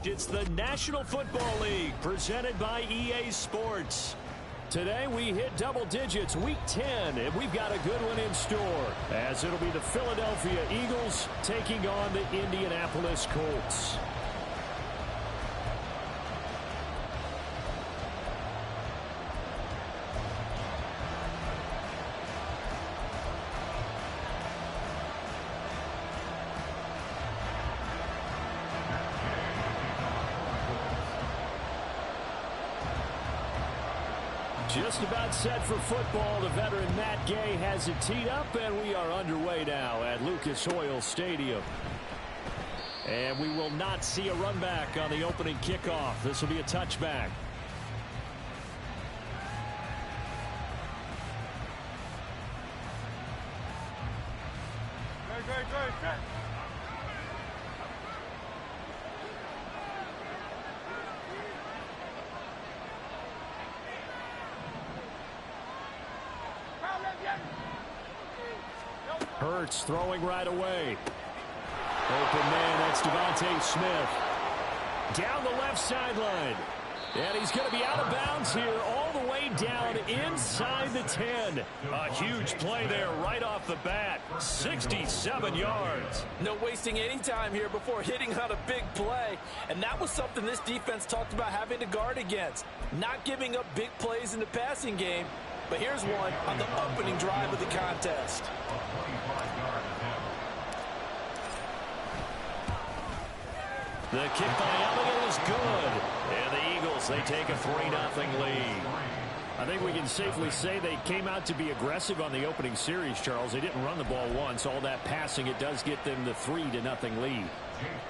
It's the National Football League presented by EA Sports. Today we hit double digits, week 10, and we've got a good one in store, as it'll be the Philadelphia Eagles taking on the Indianapolis Colts. Just about set for football. The veteran Matt Gay has it teed up, and we are underway now at Lucas Oil Stadium. And we will not see a run back on the opening kickoff. This will be a touchback. Great. Hurts throwing right away. Open man, that's Devontae Smith. Down the left sideline. And he's going to be out of bounds here all the way down inside the 10. A huge play there right off the bat. 67 yards. No wasting any time here before hitting on a big play. And that was something this defense talked about having to guard against. Not giving up big plays in the passing game. But here's one on the opening drive of the contest. The kick by Elliott is good. And the Eagles, they take a 3-0 lead. I think we can safely say they came out to be aggressive on the opening series, Charles. They didn't run the ball once. All that passing, it does get them the 3-0 lead.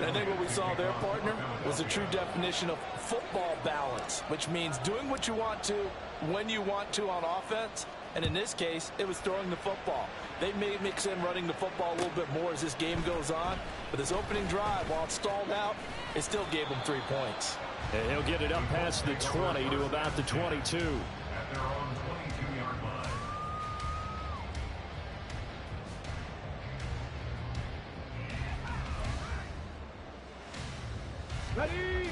I think what we saw there, partner, was a true definition of football balance, which means doing what you want to when you want to on offense. And in this case, it was throwing the football. They may mix in running the football a little bit more as this game goes on. But this opening drive, while it stalled out, it still gave them 3 points. And he'll get it up past the 20 to about the 22. Ready?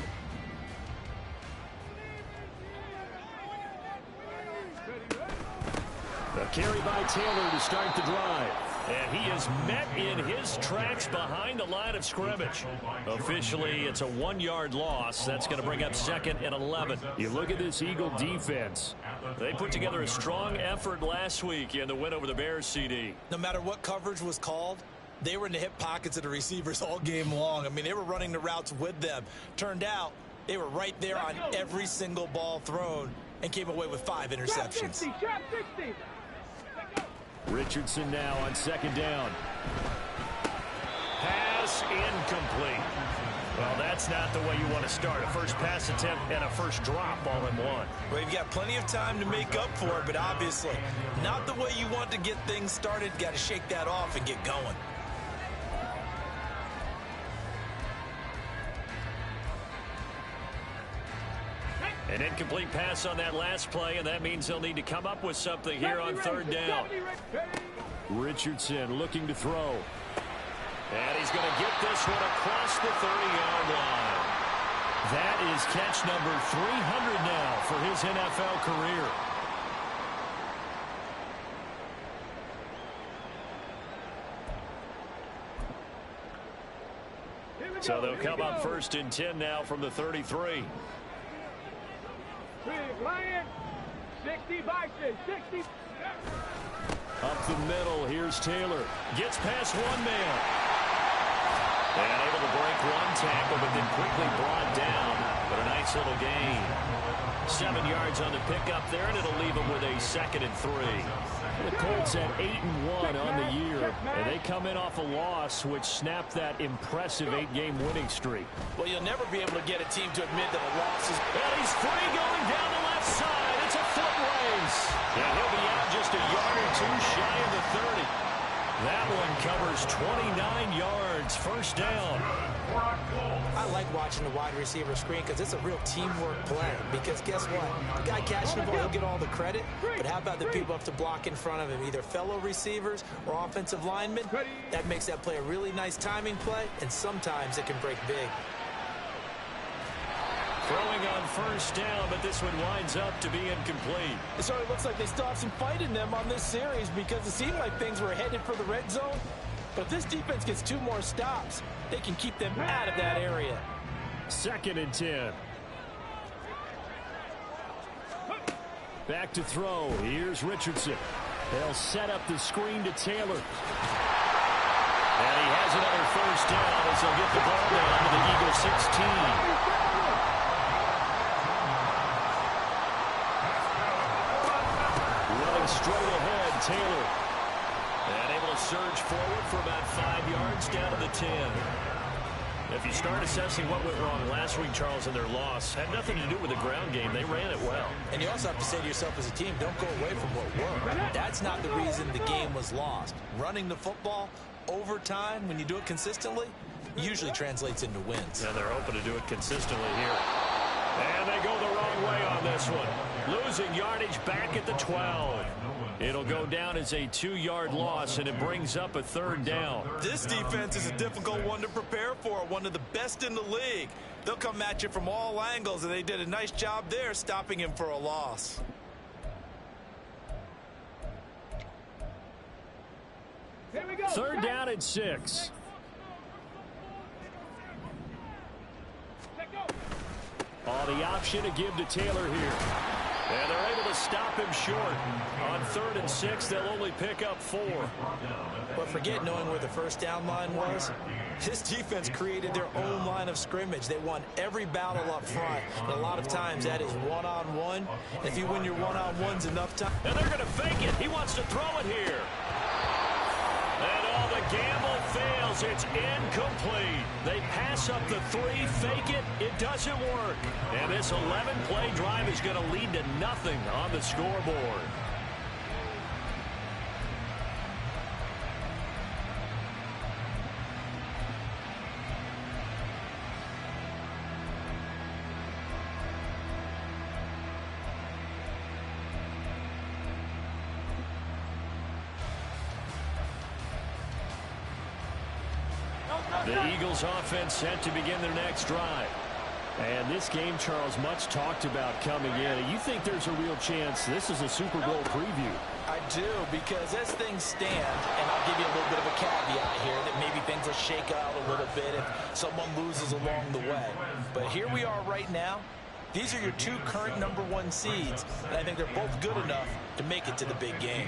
A carry by Taylor to start the drive. And he is met in his tracks behind the line of scrimmage. Officially, it's a 1-yard loss. That's going to bring up 2nd and 11. You look at this Eagle defense. They put together a strong effort last week in the win over the Bears, CD. No matter what coverage was called, they were in the hip pockets of the receivers all game long. I mean, they were running the routes with them. Turned out, they were right there on every single ball thrown and came away with 5 interceptions. Trap 60. Richardson now on 2nd down. Pass incomplete. Well, that's not the way you want to start. A first pass attempt and a first drop all in one. Well, you've got plenty of time to make up for it, but obviously not the way you want to get things started. Got to shake that off and get going. An incomplete pass on that last play, and that means they'll need to come up with something here on 3rd down. Richardson looking to throw. And he's going to get this one across the 30-yard line. That is catch number 300 now for his NFL career. So they'll come up 1st and 10 now from the 33. 60 boxes, 60. Up the middle, here's Taylor. Gets past one man. And able to break one tackle, but then quickly brought down. But a nice little gain. 7 yards on the pickup there, and it'll leave him with a 2nd and 3. The Colts at 8-1 on the year, and they come in off a loss, which snapped that impressive 8-game winning streak. Well, you'll never be able to get a team to admit that a loss is... And he's free going down the left side. It's a foot race. And he'll be out just a yard or 2 shy of the 30. That one covers 29 yards, 1st down. I like watching the wide receiver screen because it's a real teamwork play. Because guess what? The guy catching the ball, he'll get all the credit. But how about the people up to block in front of him, either fellow receivers or offensive linemen? That makes that play a really nice timing play, and sometimes it can break big. Throwing on first down, but this one winds up to be incomplete. It sort of looks like they still have some fight in them on this series because it seemed like things were headed for the red zone. But if this defense gets 2 more stops, they can keep them out of that area. 2nd and 10. Back to throw. Here's Richardson. They'll set up the screen to Taylor. And he has another first down as they'll get the ball down to the Eagles 16. Running straight ahead, Taylor. And able to surge forward for about 5 yards down to the 10. If you start assessing what went wrong last week, Charles, in their loss, had nothing to do with the ground game. They ran it well. And you also have to say to yourself as a team, don't go away from what worked. That's not the reason the game was lost. Running the football over time, when you do it consistently, usually translates into wins. And they're hoping to do it consistently here. And they go the wrong way on this one. Losing yardage back at the 12. It'll go down as a 2-yard loss, and it brings up a 3rd down. This defense is a difficult one to prepare for, one of the best in the league. They'll come at you from all angles, and they did a nice job there stopping him for a loss. Here we go. 3rd down and 6. On the option to give to Taylor here. And they're able to stop him short. On 3rd and 6, they'll only pick up 4. But forget knowing where the first down line was. This defense created their own line of scrimmage. They won every battle up front. And a lot of times that is one-on-one. If you win your one-on-ones enough time. And they're going to fake it. He wants to throw it here. And all the gamble fails. It's incomplete. They pass up the 3, fake it. It doesn't work. And this 11-play drive is going to lead to nothing on the scoreboard. The Eagles offense set to begin their next drive. And this game, Charles, much talked about coming in. You think there's a real chance this is a Super Bowl preview? I do, because as things stand, and I'll give you a little bit of a caveat here, that maybe things will shake out a little bit if someone loses along the way. But here we are right now. These are your 2 current #1 seeds, and I think they're both good enough to make it to the big game.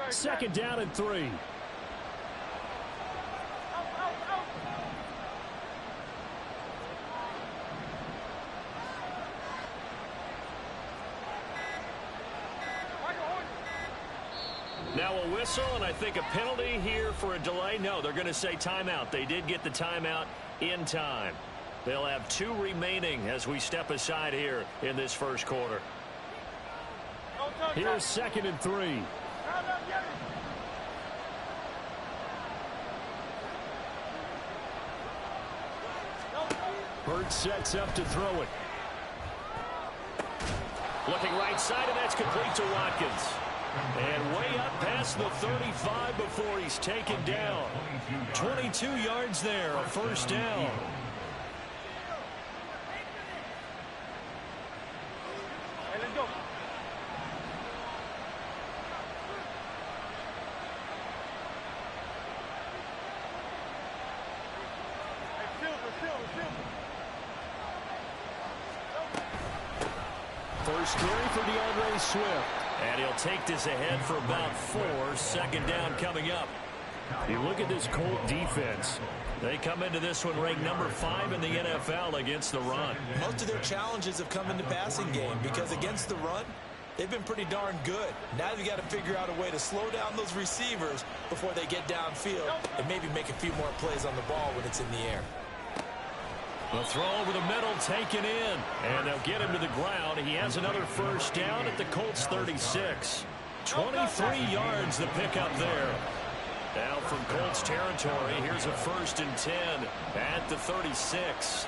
Second down and 3. Now a whistle, and I think a penalty here for a delay. No, they're going to say timeout. They did get the timeout in time. They'll have 2 remaining as we step aside here in this first quarter. Here's 2nd and 3. Bird sets up to throw it. Looking right side, and that's complete to Watkins. And way up past the 35 before he's taken down. 22 yards there, a first down. First carry for DeAndre Swift. And he'll take this ahead for about 4. 2nd down coming up. You look at this Colt defense. They come into this one ranked number 5 in the NFL against the run. Most of their challenges have come in the passing game because against the run, they've been pretty darn good. Now they've got to figure out a way to slow down those receivers before they get downfield and maybe make a few more plays on the ball when it's in the air. The throw over the middle taken in, and they'll get him to the ground. He has another first down at the Colts 36. 23 yards the pickup there. Now from Colts territory, here's a 1st and 10 at the 36.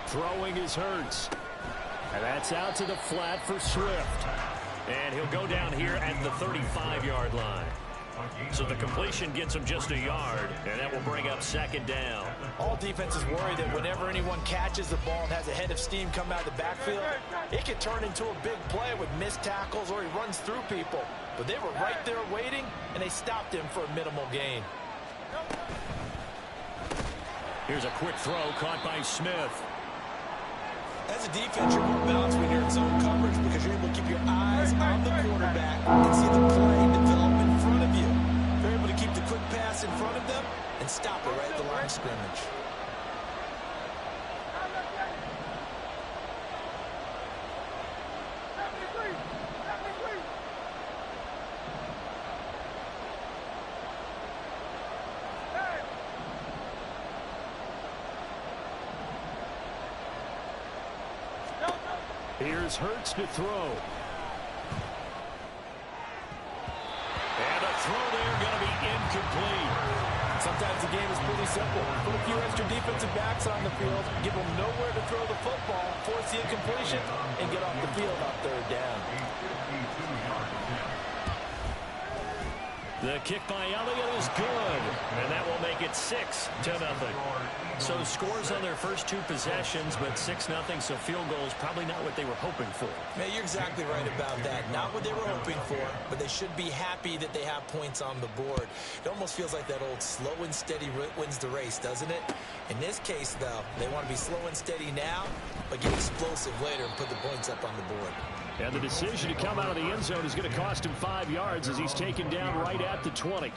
Throwing is Hurts. And that's out to the flat for Swift. And he'll go down here at the 35-yard line. So the completion gets him just a yard, and that will bring up second down. All defenses worry that whenever anyone catches the ball and has a head of steam come out of the backfield, it can turn into a big play with missed tackles or he runs through people. But they were right there waiting, and they stopped him for a minimal gain. Here's a quick throw caught by Smith. As a defense, you're more balanced when you're in zone coverage because you're able to keep your eyes on the quarterback and see the play develop in front of you. They're able to keep the quick pass in front of them and stop it right at the line of scrimmage. Here's Hurts to throw. And a throw there going to be incomplete. Sometimes the game is pretty simple. Put a few extra defensive backs on the field, give them nowhere to throw the football, force the incompletion, and get off the field on third down. The kick by Elliott is good, and that will make it 6-0. So scores on their first two possessions, but 6-0, so field goal is probably not what they were hoping for. Man, you're exactly right about that. Not what they were hoping for, but they should be happy that they have points on the board. It almost feels like that old slow and steady wins the race, doesn't it? In this case, though, they want to be slow and steady now, but get explosive later and put the points up on the board. And the decision to come out of the end zone is going to cost him 5 yards as he's taken down right at the 20.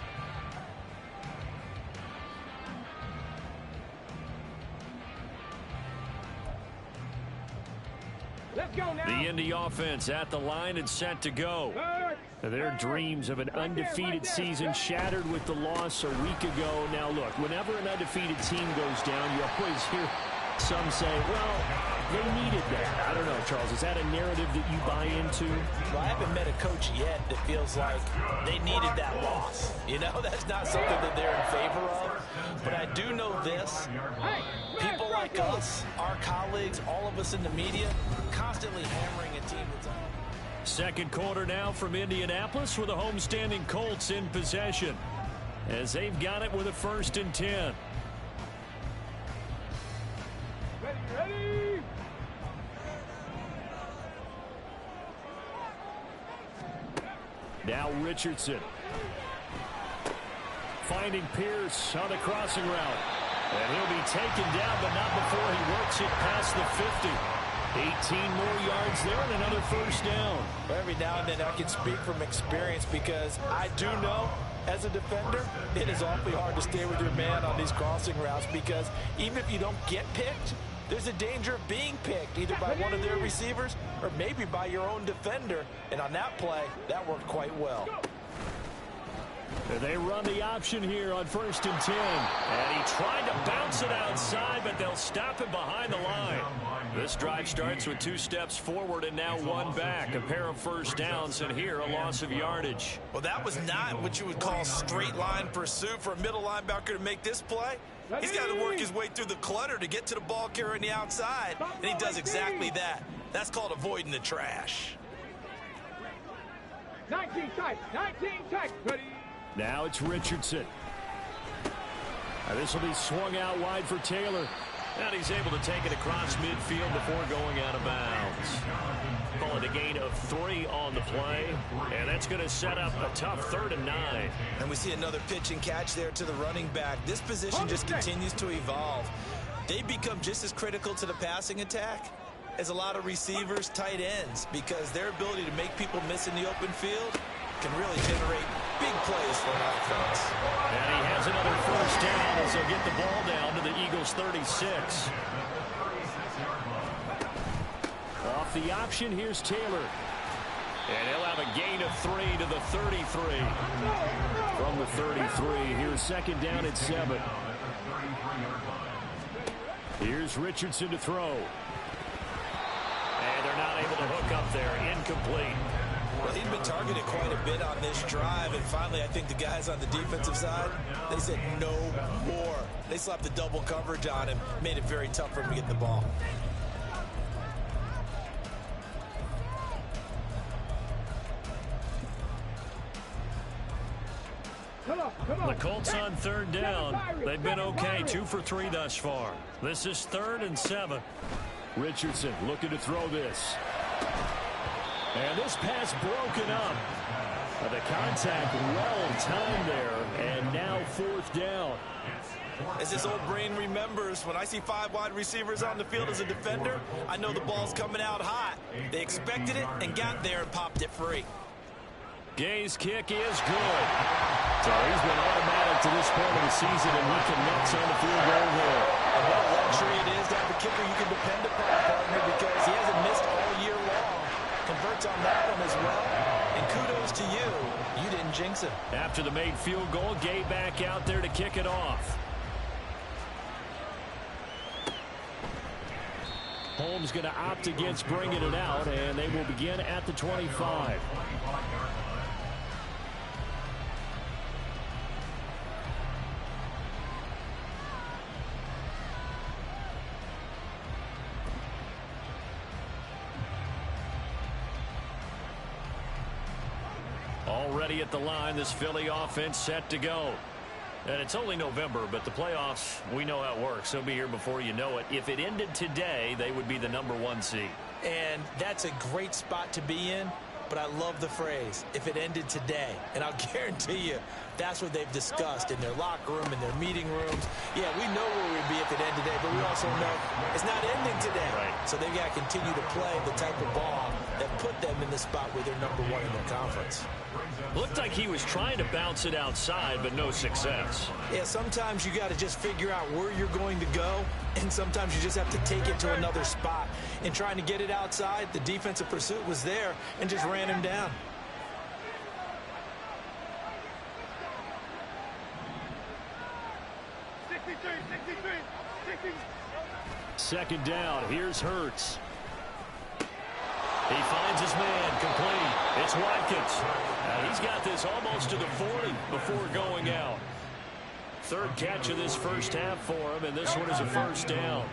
Let's go now. The Indy offense at the line and set to go. Their dreams of an undefeated season shattered with the loss a week ago. Now, look, whenever an undefeated team goes down, you always hear some say, well, they needed that. I don't know, Charles. Is that a narrative that you buy into? Well, I haven't met a coach yet that feels like they needed that loss. You know, that's not something that they're in favor of. But I do know this. People like us, our colleagues, all of us in the media, constantly hammering a team that's on. Second quarter now from Indianapolis with the homestanding Colts in possession as they've got it with a 1st and 10. Ready. Now Richardson. Finding Pierce on the crossing route. And he'll be taken down, but not before he works it past the 50. 18 more yards there and another 1st down. Every now and then I can speak from experience because I do know as a defender it is awfully hard to stay with your man on these crossing routes because even if you don't get picked, there's a danger of being picked either by one of their receivers or maybe by your own defender. And on that play, that worked quite well. They run the option here on 1st and 10. And he tried to bounce it outside, but they'll stop him behind the line. This drive starts with 2 steps forward and now 1 back. A pair of 1st downs, and here a loss of yardage. Well, that was not what you would call straight line pursuit for a middle linebacker to make this play. He's got to work his way through the clutter to get to the ball carrier on the outside, and he does exactly that. That's called avoiding the trash. 19 tight. 19 tight. Ready. Now it's Richardson. This will be swung out wide for Taylor. And he's able to take it across midfield before going out of bounds. Call it a gain of 3 on the play. And that's going to set up a tough 3rd and 9. And we see another pitch and catch there to the running back. This position just continues to evolve. They become just as critical to the passing attack as a lot of receivers, tight ends, because their ability to make people miss in the open field can really generate big plays for an offense. And he has another 1st down as he'll get the ball down to the Eagles' 36. Off the option, here's Taylor. And he'll have a gain of 3 to the 33. From the 33, here's 2nd down at 7. Here's Richardson to throw. And they're not able to hook up there. Incomplete. Well, he'd been targeted quite a bit on this drive, and finally I think the guys on the defensive side, they said no more. They slapped the double coverage on him, made it very tough for him to get the ball. The Colts on third down. They've been okay, 2 for 3 thus far. This is 3rd and 7. Richardson looking to throw this. And this pass broken up. The contact well timed there, and now 4th down. As his old brain remembers, when I see 5 wide receivers on the field as a defender, I know the ball's coming out hot. They expected it and got there and popped it free. Gay's kick is good. So he's been automatic to this point of the season, and he connects on the field goal there. And what a luxury it is to have a kicker you can depend upon, partner, because he hasn't missed all year long. Converts on that one as well. And kudos to you. You didn't jinx him. After the made field goal, Gay back out there to kick it off. Holmes going to opt against bringing it out, and they will begin at the 25. Already at the line, this Philly offense set to go. And it's only November, but the playoffs, we know how it works. They'll be here before you know it. If it ended today, they would be the #1 seed. And that's a great spot to be in, but I love the phrase, if it ended today. And I'll guarantee you, that's what they've discussed in their locker room, in their meeting rooms. Yeah, we know where we'd be if it ended today, but we also know it's not ending today. Right. So they've got to continue to play the type of ball that put them in the spot where they're #1 in their conference. Looked like he was trying to bounce it outside, but no success. Yeah, sometimes you got to just figure out where you're going to go, and sometimes you just have to take it to another spot. And trying to get it outside, the defensive pursuit was there and just ran him down. Second down, here's Hurts. He finds his man, complete. It's Watkins. He's got this almost to the 40 before going out. 3rd catch of this first half for him, and this one is a first down.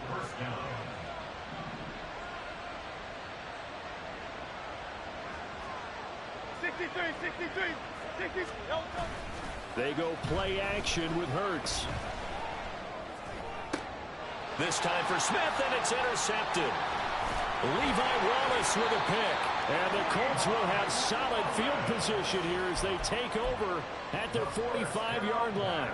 They go play action with Hurts. This time for Smith, and it's intercepted. Levi Wallace with a pick. And the Colts will have solid field position here as they take over at their 45-yard line.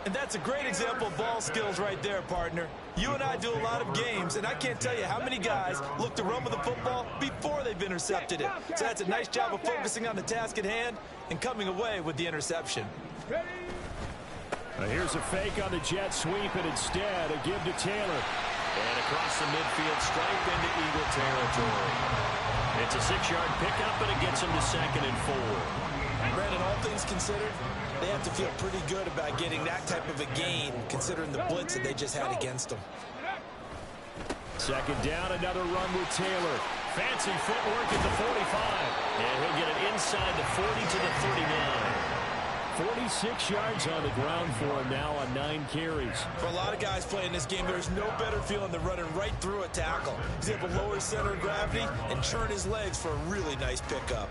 And that's a great example of ball skills right there, partner. You and I do a lot of games, and I can't tell you how many guys look to run with the football before they've intercepted it. So that's a nice job of focusing on the task at hand and coming away with the interception. Here's a fake on the jet sweep, and instead a give to Taylor. And across the midfield stripe into Eagle territory. It's a 6-yard pickup, and it gets him to 2nd and 4. Brandon, all things considered, they have to feel pretty good about getting that type of a gain, considering the blitz that they just had against them. 2nd down, another run with Taylor. Fancy footwork at the 45. And he'll get it inside the 40 to the 39. 46 yards on the ground for him now on 9 carries. For a lot of guys playing this game, there's no better feeling than running right through a tackle. He's able to lower his center of gravity and churn his legs for a really nice pickup.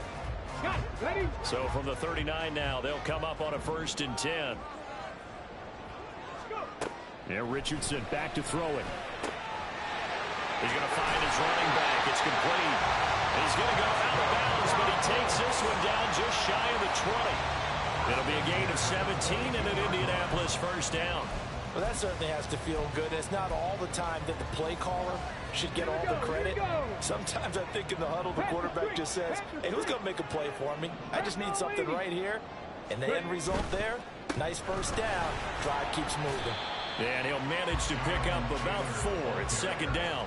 So from the 39 now, they'll come up on a 1st and 10. Yeah, Richardson back to throw it. He's going to find his running back. It's complete. He's going to go out of bounds, but he takes this one down just shy of the 20. It'll be a gain of 17 and an Indianapolis 1st down. Well, that certainly has to feel good. It's not all the time that the play caller should get all the credit. Sometimes I think in the huddle, the quarterback just says, hey, who's going to make a play for me? I just need something right here. And the end result there, nice 1st down. Drive keeps moving. And he'll manage to pick up about 4. It's 2nd down.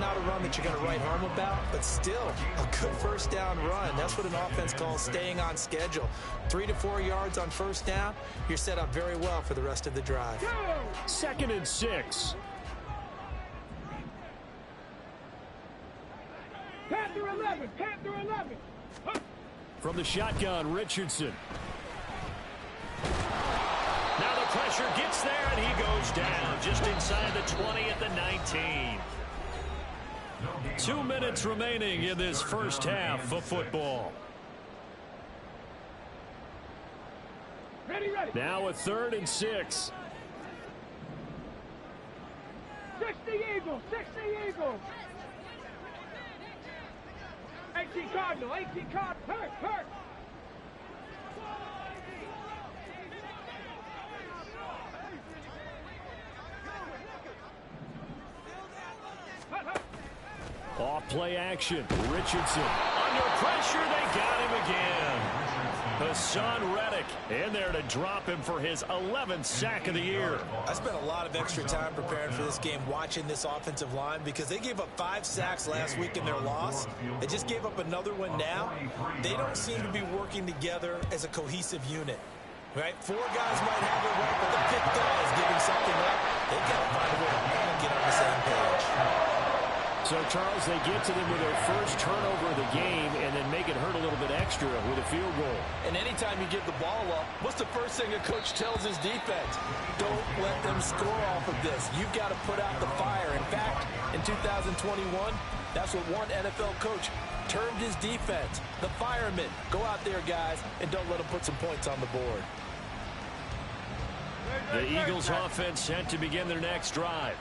Not a run that you're going to write home about, but still a good 1st down run. That's what an offense calls staying on schedule. 3 to 4 yards on 1st down. You're set up very well for the rest of the drive. 2nd and 6. Panther 11, Panther 11. From the shotgun, Richardson. Now the pressure gets there, and he goes down just inside the 20 at the 19. 2 minutes remaining in this first half of football. Now a 3rd and 6. 60 Eagles, 60 Eagles. 18 Cardinal, 18 Cardinal, hurt. Off play action, Richardson. Under pressure, they got him again. Hassan Reddick in there to drop him for his 11th sack of the year. I spent a lot of extra time preparing for this game watching this offensive line because they gave up 5 sacks last week in their loss. They just gave up another one now. They don't seem to be working together as a cohesive unit. Right? 4 guys might have it right, but the 5th guy is giving something up. They've got to find a way to get on the same page. So, Charles, they get to them with their first turnover of the game and then make it hurt a little bit extra with a field goal. And anytime you give the ball up, what's the first thing a coach tells his defense? Don't let them score off of this. You've got to put out the fire. In fact, in 2021, that's what one NFL coach termed his defense. The firemen. Go out there, guys, and don't let them put some points on the board. The Eagles offense set to begin their next drive.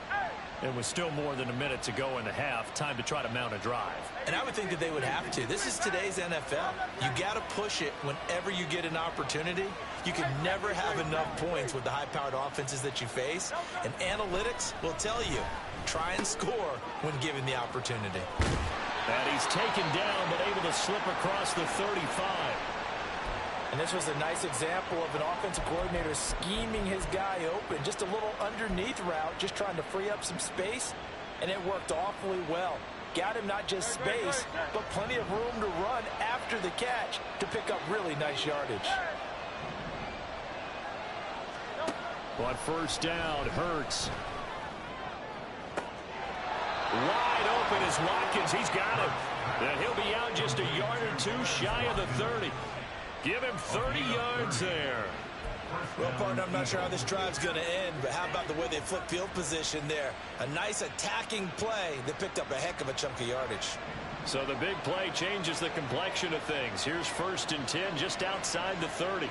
And with still more than a minute to go in the half, time to try to mount a drive. And I would think that they would have to. This is today's NFL. You got to push it whenever you get an opportunity. You can never have enough points with the high-powered offenses that you face. And analytics will tell you, try and score when given the opportunity. And he's taken down, but able to slip across the 35. And this was a nice example of an offensive coordinator scheming his guy open. Just a little underneath route, just trying to free up some space, and it worked awfully well. Got him not just space, but plenty of room to run after the catch to pick up really nice yardage. On first down, Hurts. Wide open is Watkins. He's got him. And he'll be out just a yard or 2 shy of the 30. Give him 30 yards there. Well, partner, I'm not sure how this drive's going to end, but how about the way they flip field position there? A nice attacking play that picked up a heck of a chunk of yardage. So the big play changes the complexion of things. Here's 1st and 10 just outside the 30.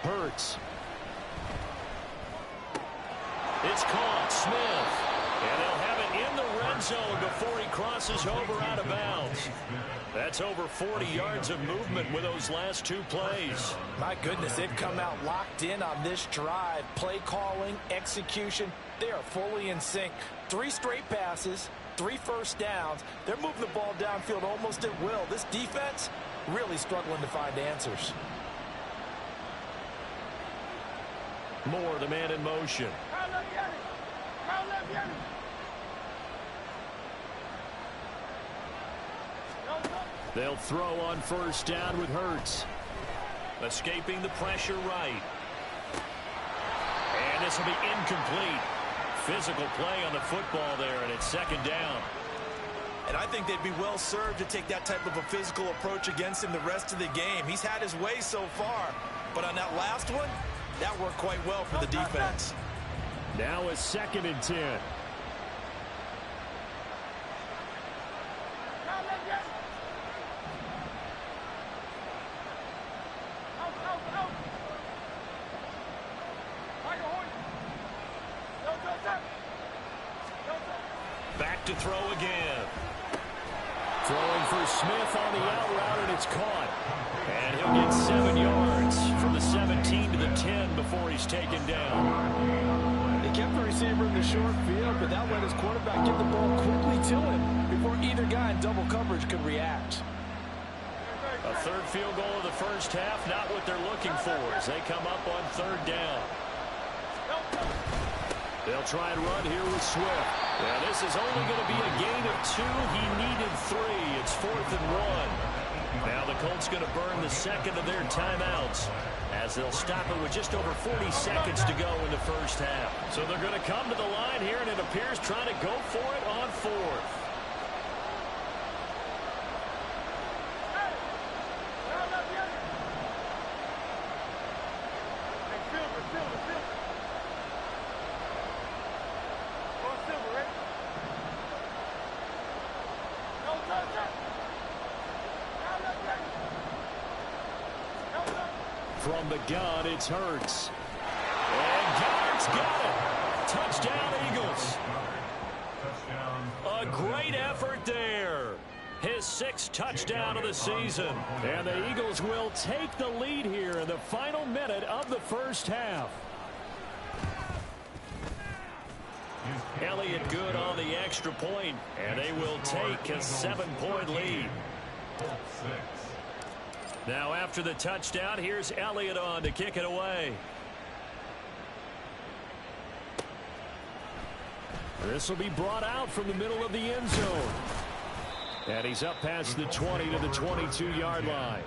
Hurts. It's caught. Smith. And they'll have it in the red zone before he crosses over out of bounds. That's over 40 yards of movement with those last 2 plays. My goodness, they've come out locked in on this drive. Play calling, execution, they are fully in sync. 3 straight passes, 3 first downs. They're moving the ball downfield almost at will. This defense really struggling to find answers. Moore, the man in motion. They'll throw on first down with Hurts. Escaping the pressure right. And this will be incomplete. Physical play on the football there, and it's 2nd down. And I think they'd be well served to take that type of a physical approach against him the rest of the game. He's had his way so far, but on that last one, that worked quite well for the defense. Now a 2nd and 10. Back to throw again. Throwing for Smith on the out route, and it's caught. And he'll get 7 yards from the 17 to the 10 before he's taken down. They kept the receiver in the short field, but that let his quarterback get the ball quickly to him before either guy in double coverage could react. A 3rd field goal of the first half, not what they're looking for as they come up on 3rd down. They'll try and run here with Swift. Well, this is only going to be a gain of 2. He needed 3. It's 4th and 1. Now the Colts going to burn the second of their timeouts as they'll stop it with just over 40 seconds to go in the first half. So they're going to come to the line here, and it appears trying to go for it on 4th. From the gun, it's Hurts. And Garrett's got it. Touchdown, Eagles. A great effort there. His 6th touchdown of the season. And the Eagles will take the lead here in the final minute of the first half. Elliott good on the extra point, and they will take a 7-point lead. Now after the touchdown, here's Elliott on to kick it away. This will be brought out from the middle of the end zone. And he's up past the 20 to the 22-yard line.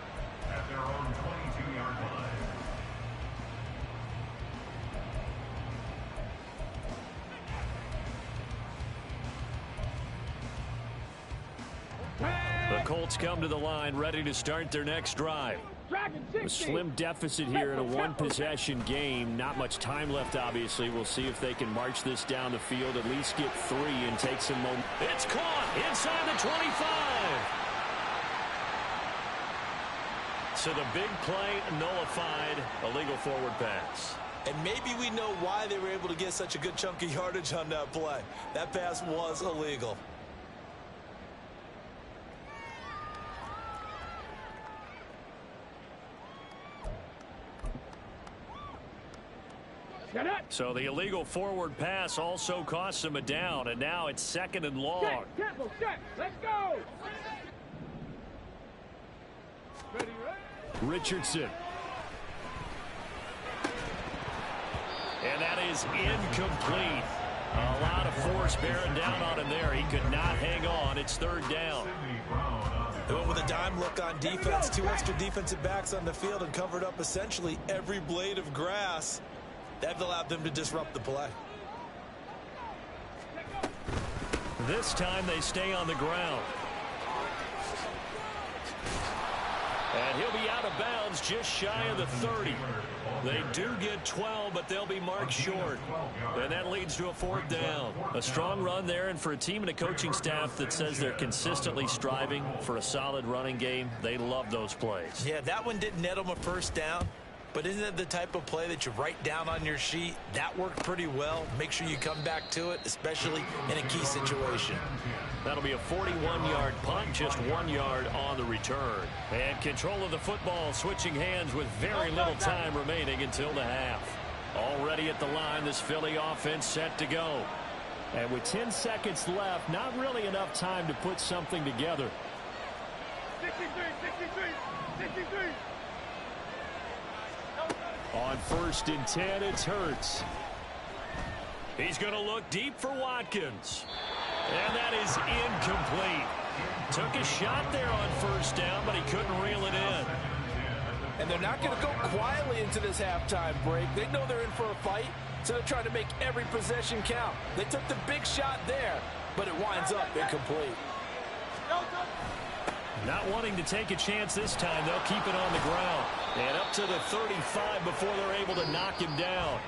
At their own 22-yard line. The Colts come to the line ready to start their next drive. A slim deficit here in a one-possession game. Not much time left, obviously. We'll see if they can march this down the field, at least get 3 and take some momentum. It's caught inside the 25. So the big play nullified, a legal forward pass. And maybe we know why they were able to get such a good chunk of yardage on that play. That pass was illegal. So the illegal forward pass also costs him a down, and now it's 2nd and long. Tempo, set, let's go. Ready, Richardson. And that is incomplete. A lot of force bearing down on him there. He could not hang on. It's 3rd down. They went with a dime look on defense. 2 extra defensive backs on the field and covered up essentially every blade of grass. That allowed them to disrupt the play. This time they stay on the ground. And he'll be out of bounds just shy of the 30. They do get 12, but they'll be marked short. And that leads to a 4th down. A strong run there, and for a team and a coaching staff that says they're consistently striving for a solid running game, they love those plays. Yeah, that one didn't net them a 1st down. But isn't it the type of play that you write down on your sheet? That worked pretty well. Make sure you come back to it, especially in a key situation. That'll be a 41-yard punt, just 1 yard on the return. And control of the football switching hands with very little time remaining until the half. Already at the line, this Philly offense set to go. And with 10 seconds left, not really enough time to put something together. 63. On 1st and 10, it's Hurts. He's going to look deep for Watkins. And that is incomplete. Took a shot there on 1st down, but he couldn't reel it in. And they're not going to go quietly into this halftime break. They know they're in for a fight, so they're trying to make every possession count. They took the big shot there, but it winds up incomplete. Not wanting to take a chance this time, they'll keep it on the ground. And up to the 35 before they're able to knock him down.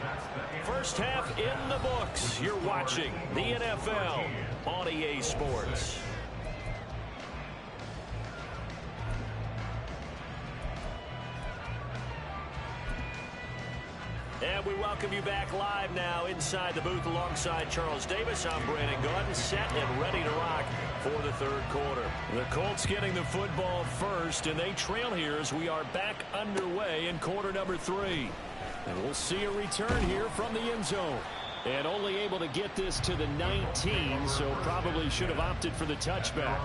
First half in the books. You're watching the NFL on EA Sports. And we welcome you back live now inside the booth alongside Charles Davis. I'm Brandon Gordon, set and ready to rock for the 3rd quarter. The Colts getting the football first, and they trail here as we are back underway in quarter number 3. And we'll see a return here from the end zone. And only able to get this to the 19, so probably should have opted for the touchback.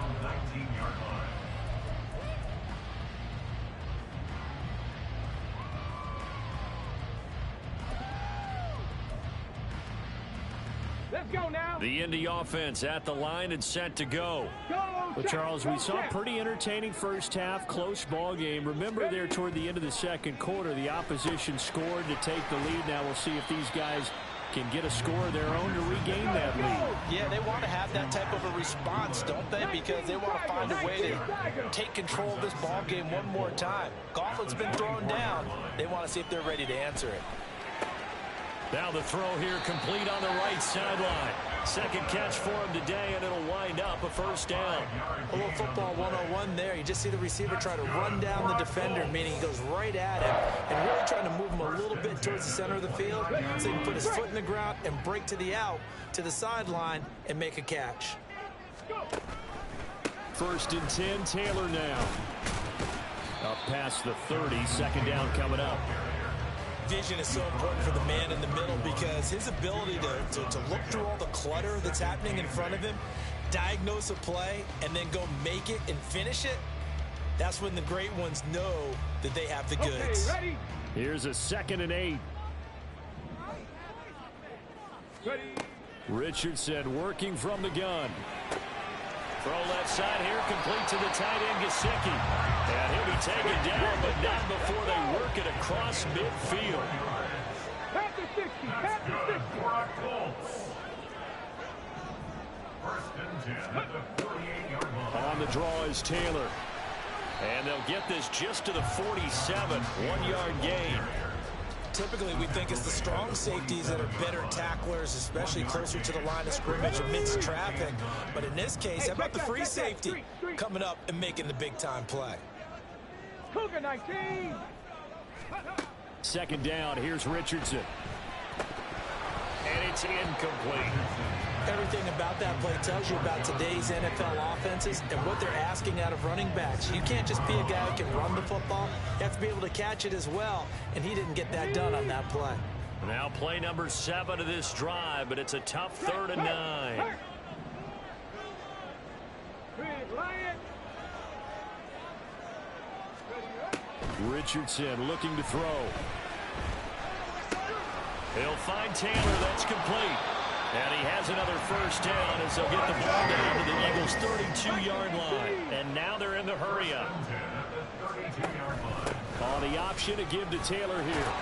Let's go now. The Indy offense at the line and set to go. Well, Charles, we saw a pretty entertaining first half, close ball game. Remember there toward the end of the second quarter, the opposition scored to take the lead. Now we'll see if these guys can get a score of their own to regain that lead. Yeah, they want to have that type of a response, don't they? Because they want to find a way to take control of this ball game one more time. Gauntlet's been thrown down. They want to see if they're ready to answer it. Now the throw here complete on the right sideline. Second catch for him today, and it'll wind up a first down. A little football 101 there. You just see the receiver try to run down the defender, meaning he goes right at him and really trying to move him a little bit towards the center of the field so he can put his foot in the ground and break to the out, to the sideline, and make a catch. First and 10, Taylor now. Up past the 30, second down coming up. Vision is so important for the man in the middle because his ability to look through all the clutter that's happening in front of him, diagnose a play, and then go make it and finish it, that's when the great ones know that they have the goods. Okay, ready? Here's a 2nd and 8. Ready? Richardson working from the gun. Throw left side here, complete to the tight end, Gesicki. And he'll be taken down, but not before they work it across midfield. Pat the 60, pat the 60. First and 10 at the 48-yard line. On the draw is Taylor. And they'll get this just to the 47, 1-yard gain. Typically, we think it's the strong safeties that are better tacklers, especially closer to the line of scrimmage amidst traffic. But in this case, how about the free safety coming up and making the big-time play? Cougar 19. Second down, here's Richardson. And it's incomplete. Everything about that play tells you about today's NFL offenses and what they're asking out of running backs. You can't just be a guy who can run the football. You have to be able to catch it as well, and he didn't get that done on that play. Now play number 7 of this drive, but it's a tough 3rd and 9. Richardson looking to throw. He'll find Taylor. That's complete. And he has another first down as they'll get the ball down to the Eagles' 32-yard line. And now they're in the hurry-up. On the option to give to Taylor here.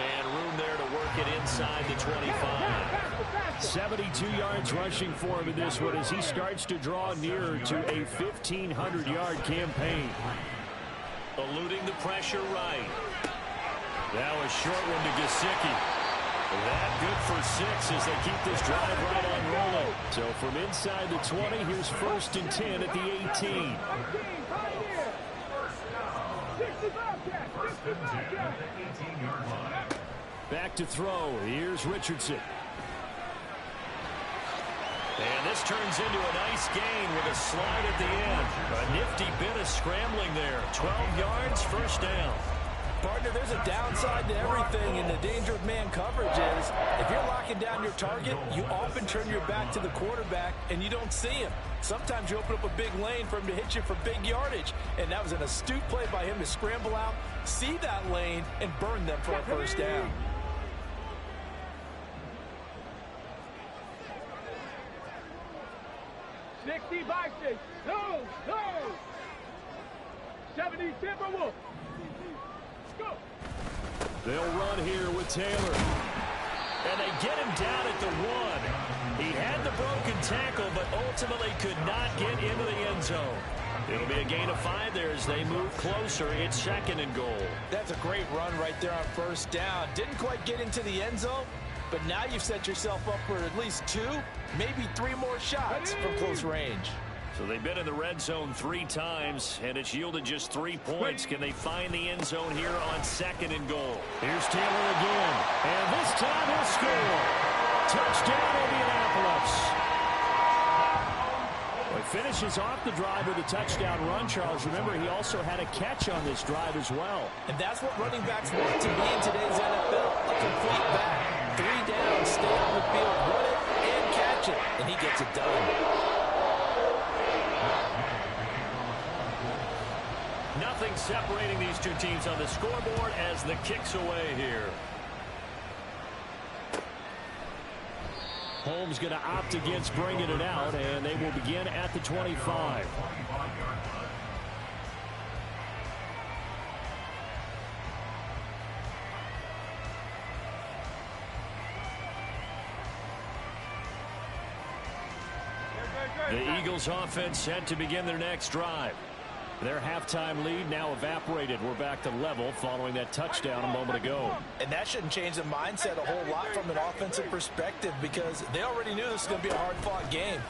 And room there to work it inside the 25. 72 yards rushing for him in this one as he starts to draw nearer to a 1,500-yard campaign. Eluding the pressure right. Now a short one to Gesicki. That good for 6 as they keep this drive right on rolling. So from inside the 20, here's 1st and 10 at the 18. Back to throw. Here's Richardson. And this turns into a nice gain with a slide at the end. A nifty bit of scrambling there. 12 yards, first down. Partner, there's a downside to everything, and the danger of man coverage is if you're locking down your target, you often turn your back to the quarterback and you don't see him. Sometimes you open up a big lane for him to hit you for big yardage, and that was an astute play by him to scramble out, see that lane, and burn them for a first down. No, no. 70 Timberwolves. Go. They'll run here with Taylor. And they get him down at the 1. He had the broken tackle, but ultimately could not get into the end zone. It'll be a gain of 5 there as they move closer. It's 2nd and goal. That's a great run right there on first down. Didn't quite get into the end zone, but now you've set yourself up for at least 2, maybe 3 more shots from close range. So they've been in the red zone 3 times, and it's yielded just 3 points. Can they find the end zone here on 2nd and goal? Here's Taylor again, and this time he'll score. Touchdown, Indianapolis. Well, he finishes off the drive with a touchdown run, Charles. Remember, he also had a catch on this drive as well. And that's what running backs want to be in today's NFL, a complete back. 3 down, stay on the field, run it, and catch it, and he gets it done. Nothing separating these two teams on the scoreboard as the kick's away here. Holmes going to opt against bringing it out, and they will begin at the 25. The Eagles offense set to begin their next drive. Their halftime lead now evaporated. We're back to level following that touchdown a moment ago. And that shouldn't change the mindset a whole lot from an offensive perspective because they already knew this was going to be a hard-fought game.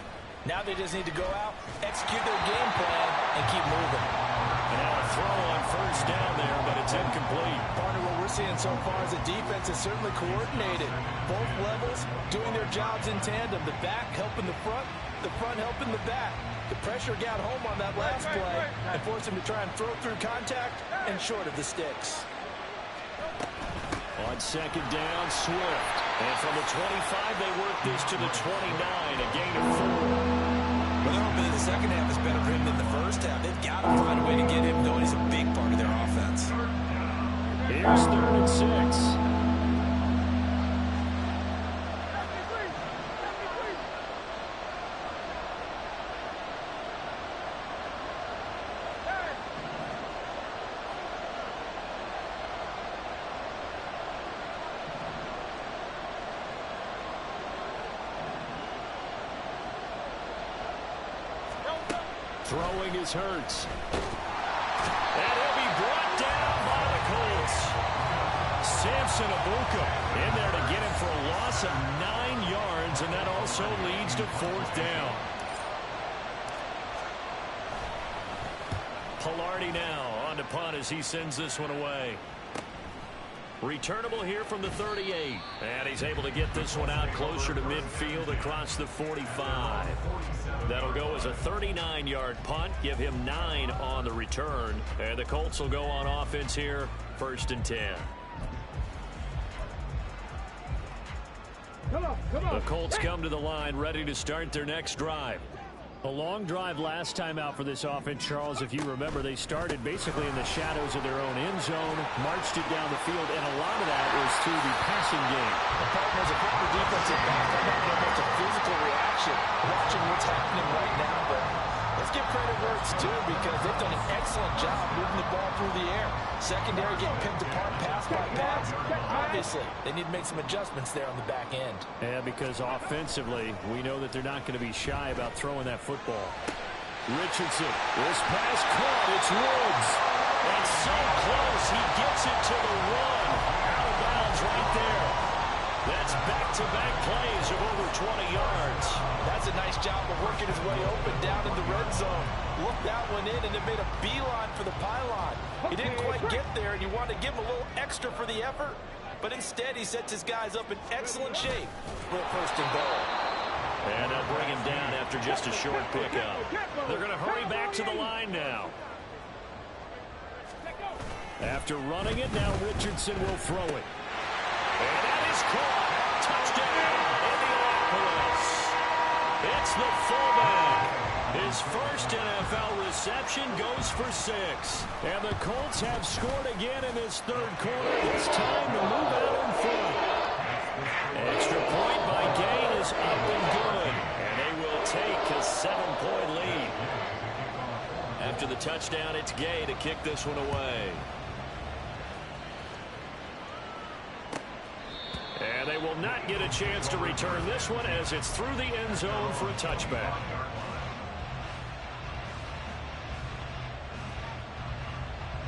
Now they just need to go out, execute their game plan, and keep moving. And now a throw on first down there, but it's incomplete. Partner, what we're seeing so far is the defense is certainly coordinated. Both levels doing their jobs in tandem. The back helping the front helping the back. The pressure got home on that last play and forced him to try and throw through contact and short of the sticks. On second down, Swift. And from the 25, they work this to the 29, a gain of 4. Well, they're hoping that the second half is better for him than the first half. They've got to find a way to get him going. He's a big part of their offense. Here's 3rd and 6. Throwing is Hurts. And he'll be brought down by the Colts. Samson Abuka in there to get him for a loss of 9 yards, and that also leads to 4th down. Pilardi now on to punt as he sends this one away. Returnable here from the 38. And he's able to get this one out closer to midfield across the 45. That'll go as a 39-yard punt. Give him 9 on the return. And the Colts will go on offense here, 1st and 10. Come on. The Colts come to the line ready to start their next drive. A long drive last time out for this offense, Charles. If you remember, they started basically in the shadows of their own end zone, marched it down the field, and a lot of that was through the passing game. The partners are putting the defensive back. I'm not going to a physical reaction watching what's happening right now, but let's give credit where it's due because they've done an excellent job moving the ball through the air. Secondary getting picked apart pass by pass. Obviously, they need to make some adjustments there on the back end. Yeah, because offensively, we know that they're not going to be shy about throwing that football. Richardson, this pass caught. It's Woods. And so close, he gets it to the 1. Out of bounds right there. That's back-to-back plays of over 20 yards. That's a nice job of working his way open down in the red zone. Looked that one in and then made a beeline for the pylon. He didn't quite get there, and you wanted to give him a little extra for the effort. But instead, he sets his guys up in excellent shape for a 1st and goal. And they'll bring him down after just a short pickup. They're going to hurry back to the line now. After running it, now Richardson will throw it. And that is caught. Touchdown, Indianapolis. It's the fullback. His first NFL reception goes for 6. And the Colts have scored again in this 3rd quarter. It's time to move out in front. Extra point by Gain is up and good. And they will take a 7-point lead. After the touchdown, it's Gay to kick this one away. And they will not get a chance to return this one as it's through the end zone for a touchback.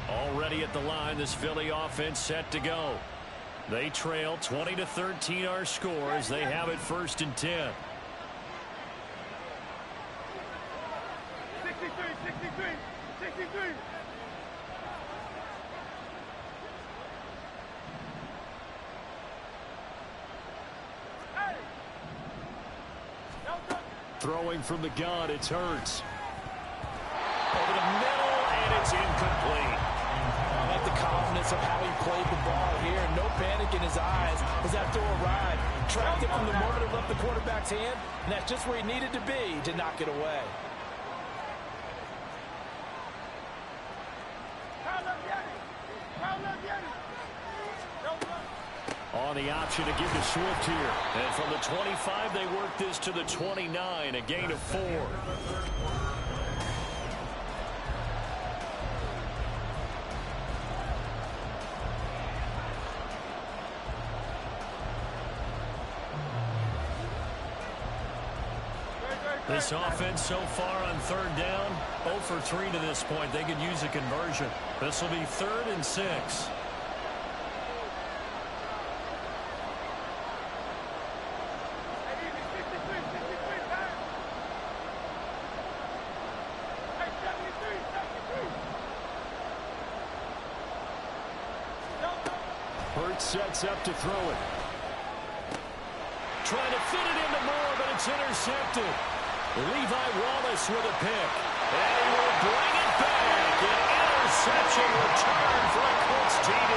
Already at the line, this Philly offense set to go. They trail 20-13 our score as they have it 1st and 10. 63. Throwing from the gun, it's Hurts. Over the middle, and it's incomplete. I like the confidence of how he played the ball here. No panic in his eyes as that throw arrived. Tracked it from the moment it left the quarterback's hand, and that's just where he needed to be to knock it away. On the option to give to Swift here. And from the 25, they work this to the 29, a gain of 4. This offense so far on third down, 0 for 3 to this point. They could use a conversion. This will be 3rd and 6. Sets up to throw it. Trying to fit it into Moore, but it's intercepted. Levi Wallace with a pick. And he will bring it back. An interception return for a Colts TD.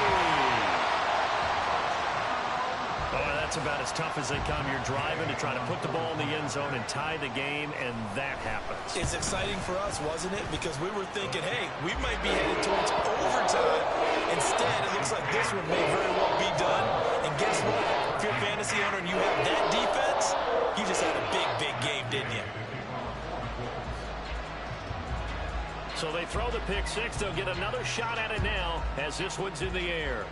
Oh, that's about as tough as they come. You're driving to try to put the ball in the end zone and tie the game, and that happens. It's exciting for us, wasn't it? Because we were thinking, hey, we might be headed towards overtime. Instead, it looks like this one may very well be done. And guess what? If you're a fantasy owner and you have that defense, you just had a big, big game, didn't you? So they throw the pick six. They'll get another shot at it now as this one's in the air.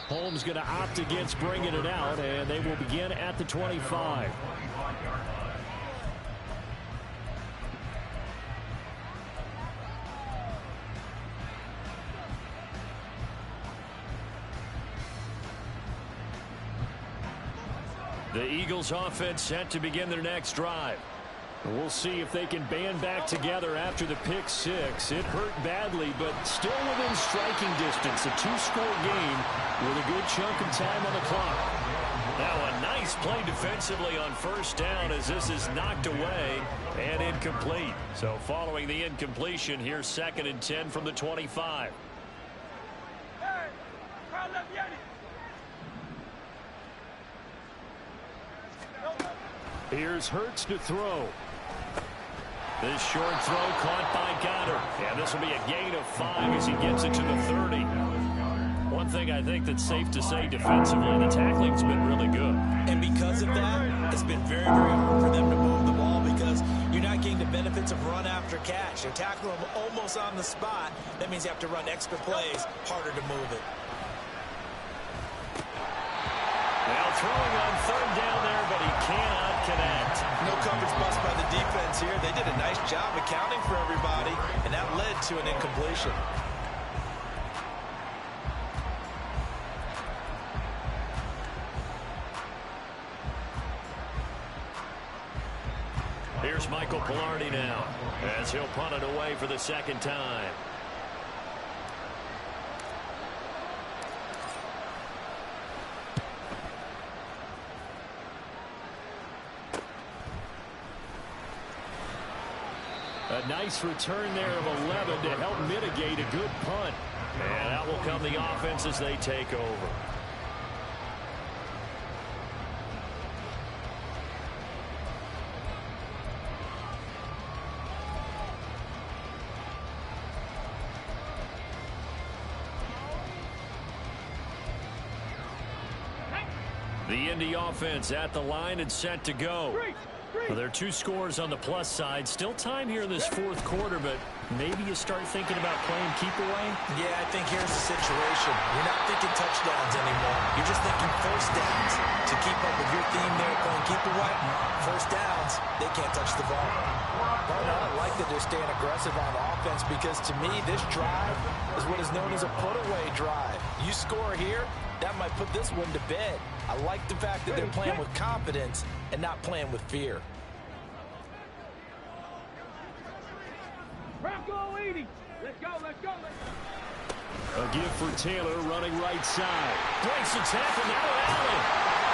Holmes going to opt against bringing it out, and they will begin at the 25. The Eagles offense set to begin their next drive. We'll see if they can band back together after the pick six. It hurt badly, but still within striking distance. A 2-score game with a good chunk of time on the clock. Now a nice play defensively on first down as this is knocked away and incomplete. So following the incompletion, here's 2nd and 10 from the 25. Here's Hurts to throw. This short throw caught by Goddard. And this will be a gain of 5 as he gets it to the 30. One thing I think that's safe to say defensively, the tackling's been really good. And because of that, it's been very, very hard for them to move the ball because you're not getting the benefits of run after catch. You're tackling them almost on the spot. That means you have to run extra plays, harder to move it. Now throwing on third down there, but he cannot connect. No coverage bust by the defense here. They did a nice job accounting for everybody, and that led to an incompletion. Here's Michael Pilardi now as he'll punt it away for the 2nd time. A nice return there of 11 to help mitigate a good punt. And out will come the offense as they take over. The Indy offense at the line and set to go. Well, there are 2 scores on the plus side. Still time here in this 4th quarter, but maybe you start thinking about playing keep away? Yeah, I think here's the situation. You're not thinking touchdowns anymore. You're just thinking first downs. To keep up with your theme there, playing keep away, first downs, they can't touch the ball. Well, I like that they're staying aggressive on offense because to me, this drive is what is known as a put-away drive. You score here, that might put this one to bed. I like the fact that they're playing with confidence and not playing with fear. Bronco 80. Let's go, let's go, let's go. A give for Taylor running right side. Breaks the tackle now to Allen.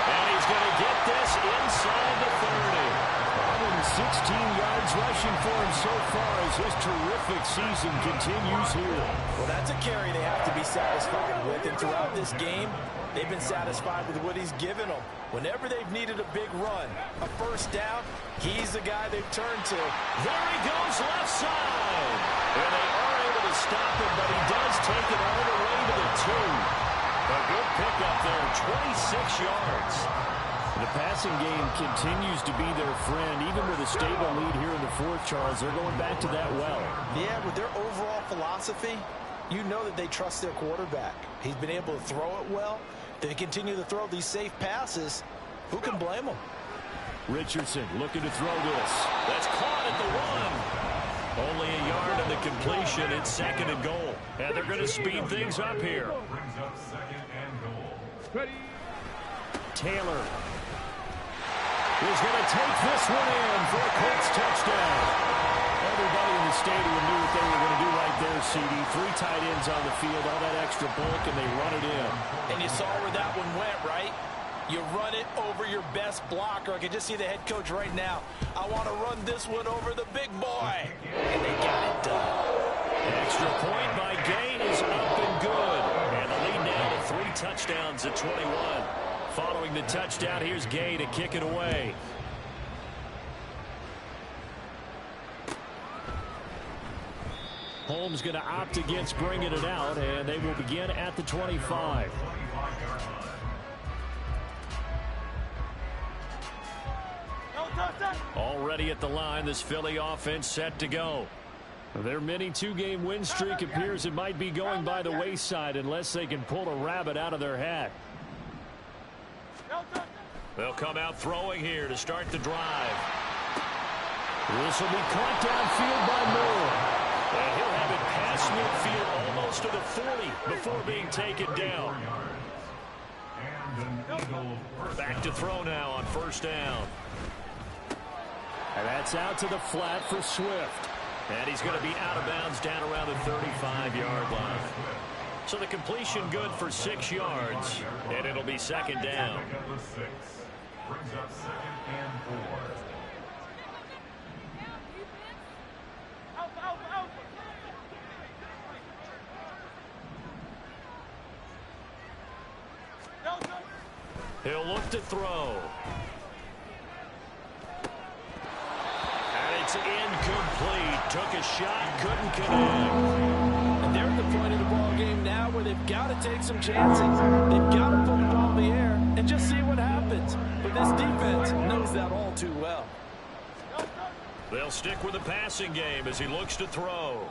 And he's going to get this inside the 30. 116 yards rushing for him so far as his terrific season continues here. Well, that's a carry they have to be satisfied with. And throughout this game, they've been satisfied with what he's given them. Whenever they've needed a big run, a first down, he's the guy they've turned to. There he goes left side. And they are able to to stop him, but he does take it all the way to the 2. A good pickup there, 26 yards. The passing game continues to be their friend. Even with a stable lead here in the fourth, Charles, they're going back to that well. Yeah, with their overall philosophy, you know that they trust their quarterback. He's been able to throw it well. They continue to throw these safe passes. Who can blame them? Richardson looking to throw this. That's caught at the 1. Only a yard on the completion. It's 2nd and goal. And they're going to speed things up here. Brings up 2nd and goal. Ready. Taylor is going to take this one in for a Colts touchdown. Everybody in the stadium knew what they were going to do right there, CD. 3 tight ends on the field, all that extra bulk, and they run it in. And you saw where that one went, right? You run it over your best blocker. I can just see the head coach right now. I want to run this one over the big boy. And they got it done. Extra point by Gay is up and good. And the lead now to 3 touchdowns at 21. Following the touchdown, here's Gay to kick it away. Holmes going to opt against bringing it out, and they will begin at the 25. Already at the line, this Philly offense set to go. Their mini 2-game win streak appears it might be going by the wayside unless they can pull a rabbit out of their hat. They'll come out throwing here to start the drive. This will be caught downfield by Moore. And he'll have it past midfield almost to the 40 before being taken down. Back to throw now on 1st down. And that's out to the flat for Swift. And he's going to be out of bounds down around the 35-yard line. So the completion good for 6 yards. And it'll be 2nd down. Brings up 2nd and 4. He'll look to throw. And it's incomplete. Took a shot, couldn't connect. And they're at the point of the ball game now where they've got to take some chances. They've got to put the ball in the air and just see what happens. But this defense knows that all too well. They'll stick with the passing game as he looks to throw.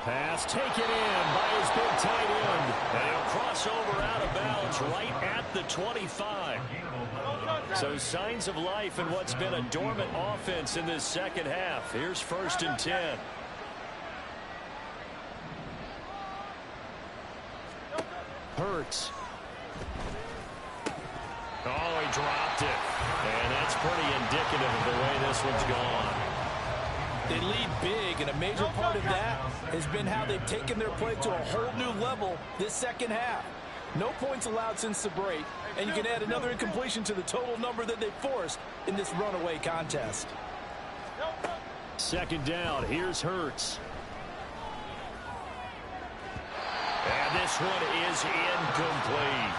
Pass taken in by his big tight end. And he'll cross over out of bounds right at the 25. So signs of life in what's been a dormant offense in this second half. Here's 1st and 10. Hurts. Oh, he dropped it. And that's pretty indicative of the way this one's gone. They lead big, and a major part of that has been how they've taken their play to a whole new level this second half. No points allowed since the break, and you can add another incompletion to the total number that they forced in this runaway contest. 2nd down. Here's Hurts. And this one is incomplete.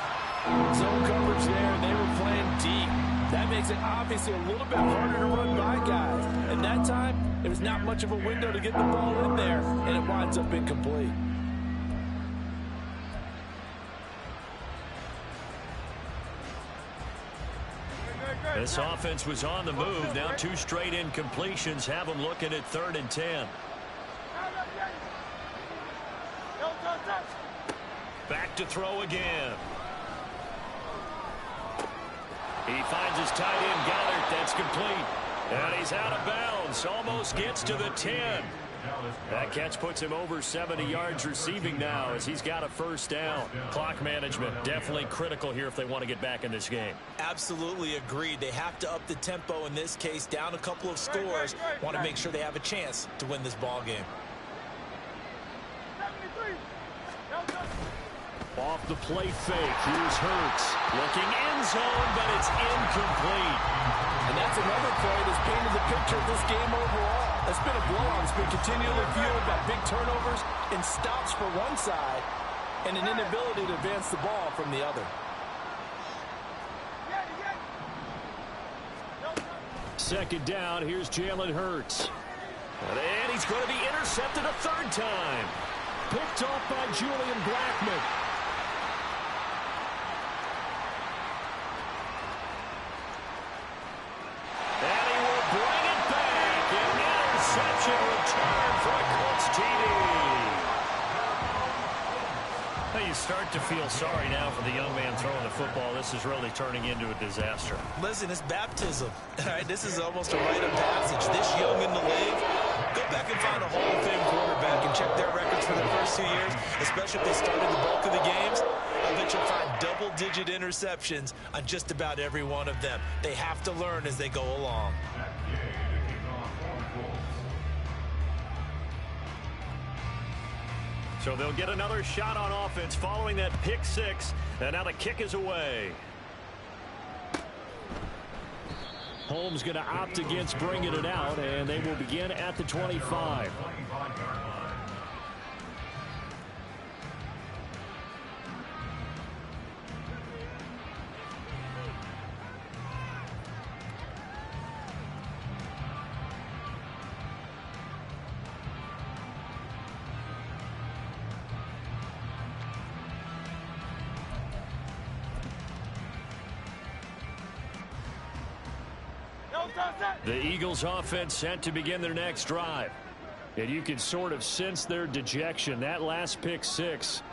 Zone coverage there, and they were playing deep. That makes it obviously a little bit harder to run by guys. And that time, there was not much of a window to get the ball in there, and it winds up incomplete. This offense was on the move. Now 2 straight incompletions have them looking at 3rd and 10. Back to throw again. He finds his tight end, Goddard. That's complete. And he's out of bounds. Almost gets to the 10. That catch puts him over 70 yards receiving now as he's got a 1st down. Clock management definitely critical here if they want to get back in this game. Absolutely agreed. They have to up the tempo in this case, down a couple of scores. Want to make sure they have a chance to win this ball game. Off the play fake. Here's Hurts. Looking end zone, but it's incomplete. And that's another play that's painted the picture of this game overall. It's been a blowout. It's been continually fueled by big turnovers and stops for one side and an inability to advance the ball from the other. 2nd down. Here's Jalen Hurts. And he's going to be intercepted a third time. Picked off by Julian Blackman. And he will bring it back. An interception return for a Colts TD. Well, you start to feel sorry now for the young man throwing the football. This is really turning into a disaster. Listen, it's baptism. All right, this is almost a rite of passage. This young in the league, go back and find a Hall of Fame quarterback and check their records for their first 2 years, especially if they started the bulk of the games. I bet you'll find double-digit interceptions on just about every one of them. They have to learn as they go along. So they'll get another shot on offense following that pick six. And now the kick is away. Holmes going to opt against bringing it out, and they will begin at the 25. The Eagles offense set to begin their next drive. And you can sort of sense their dejection. That last pick six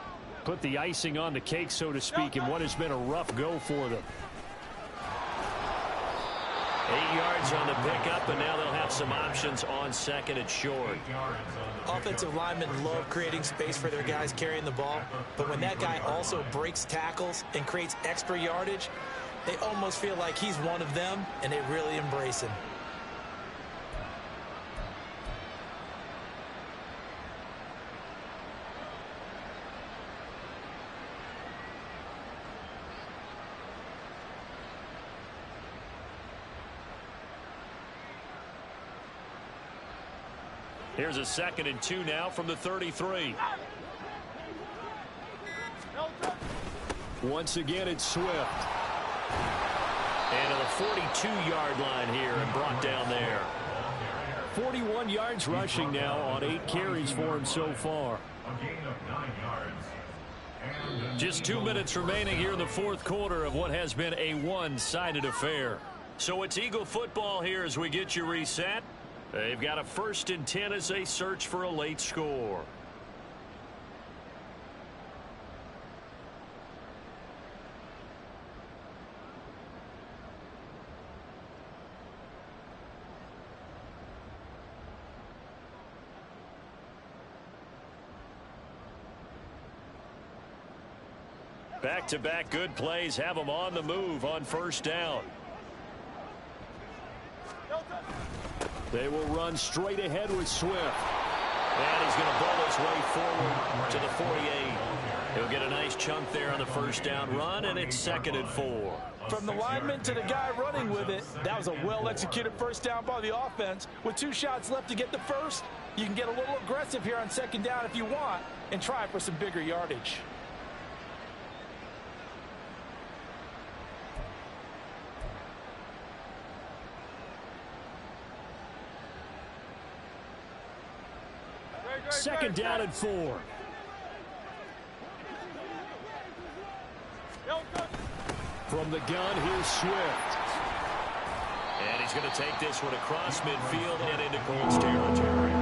put the icing on the cake, so to speak, in what has been a rough go for them. 8 yards on the pickup, and now they'll have some options on second and short. Offensive linemen love creating space for their guys carrying the ball, but when that guy also breaks tackles and creates extra yardage, they almost feel like he's one of them, and they really embrace him. Here's a 2nd and 2 now from the 33. Once again, it's Swift. And to the 42-yard line here and brought down there. 41 yards rushing now on 8 carries for him so far. A gain of 9 yards. Just 2 minutes remaining here in the fourth quarter of what has been a one-sided affair. So it's Eagle football here as we get you reset. They've got a 1st and 10 as they search for a late score. Back-to-back good plays have them on the move on 1st down. They will run straight ahead with Swift. And he's going to bowl his way forward to the 48. He'll get a nice chunk there on the 1st down run, and it's 2nd and 4. From the lineman to the guy running with it, that was a well-executed 1st down by the offense. With 2 shots left to get the first, you can get a little aggressive here on 2nd down if you want and try for some bigger yardage. Second down and 4. From the gun, here's Swift. And he's going to take this one across midfield and into Colts territory.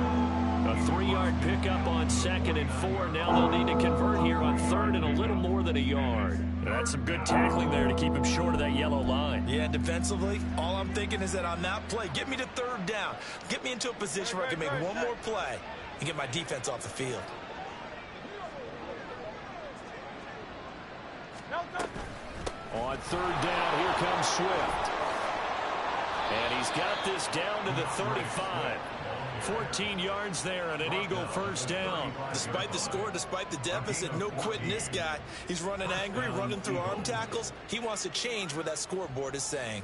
A 3-yard pickup on 2nd and 4. Now they'll need to convert here on 3rd and a little more than a yard. That's some good tackling there to keep him short of that yellow line. Yeah, defensively, all I'm thinking is that on that play, get me to 3rd down. Get me into a position where I can make one more play and get my defense off the field. On 3rd down, here comes Swift. And he's got this down to the 35. 14 yards there and an Eagle 1st down. Despite the score, despite the deficit, no quitting this guy. He's running angry, running through arm tackles. He wants to change what that scoreboard is saying.